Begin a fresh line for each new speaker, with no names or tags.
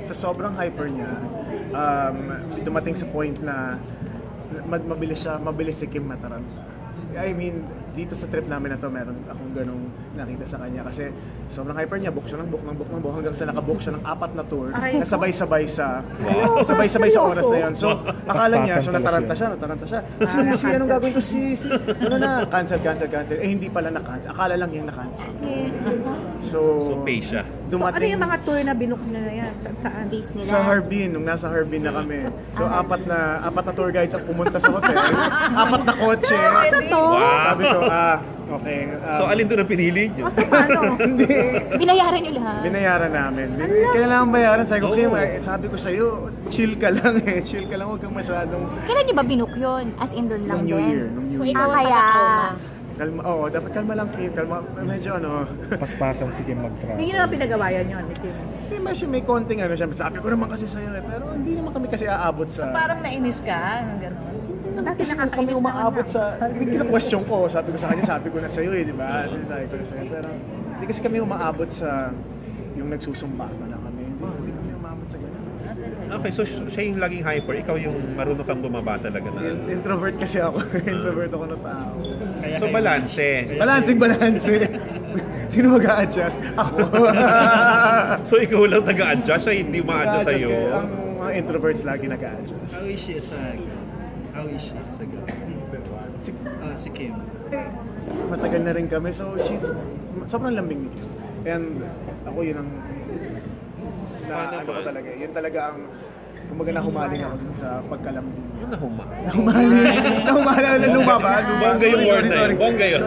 Sa sobrang hyper niya, dumating sa point na mabilis si Kim mataranta. I mean, dito sa trip namin na to, meron akong ganong nakita sa kanya kasi sobrang hyper niya, book siya ng book hanggang sa nakabook siya ng 4 na tour na sabay-sabay sa oras na yun. So, akala niya, so nataranta siya. Si anong gagawin ko? Ano na? Cancel. Eh, hindi pala na-cancel. Akala lang yung na-cancel. So
pay siya.
Dumating, ano yung mga tour na binook niya na yan? Saan?
Disneyland.
Sa Harbin, nung nasa Harbin na kami. So, apat na tour guides ang pumunta sa hotel. 4 na kotse.
Wow.
Sabi ko, okay.
So, alin doon ang pinili niyo?
So, paano?
Hindi.
Binayaran niyo lahat?
Binayaran namin. Kailangan bayaran. Sabi ko, Kim, sabi ko sa'yo, chill ka lang Chill ka lang, huwag kang masyadong...
Kailan niyo ba binook yun? As in doon lang
Nung New Year.
So, ikaw kaya...
Kalma, dapat kalma lang, Kim. Kalma, medyo
paspasan si Kim mag-travel.
Hindi na pinagawayan yun, Kim.
May konting siya. Sabi ko naman kasi sa'yo pero hindi naman kami kasi aabot sa...
So, parang nainis ka, ng gano'n.
Kasi kami umaabot sa... Kina-question ko, sabi ko sa kanya, sabi ko na sa'yo di ba? Sinasabi ko na sa'yo. Pero hindi kasi kami umaabot sa yung nagsusumbata na kami. Hindi kami umaabot sa gano'n.
Okay, so siya yung laging hyper, ikaw yung marunong kang bumaba talaga na.
Introvert kasi ako. Introvert ako na tao.
So balanse.
Balanse. Sino mag-a-adjust? Ako.
So ikaw lang taga-adjust, siya hindi ma-adjust sa'yo.
Ang mga introverts lagi nag-a-adjust.
How is she as a girl? Si Kim.
Matagal na rin kami, so sobrang lambing ni Kim. And ako yun ang ano ko talaga. Yun talaga ang kumbaga nahumaling ako dun sa pagkalambing.
Yung nahumaling?
Nahumaling. Lumaba.
Bongga yung word na yun. Bongga yun.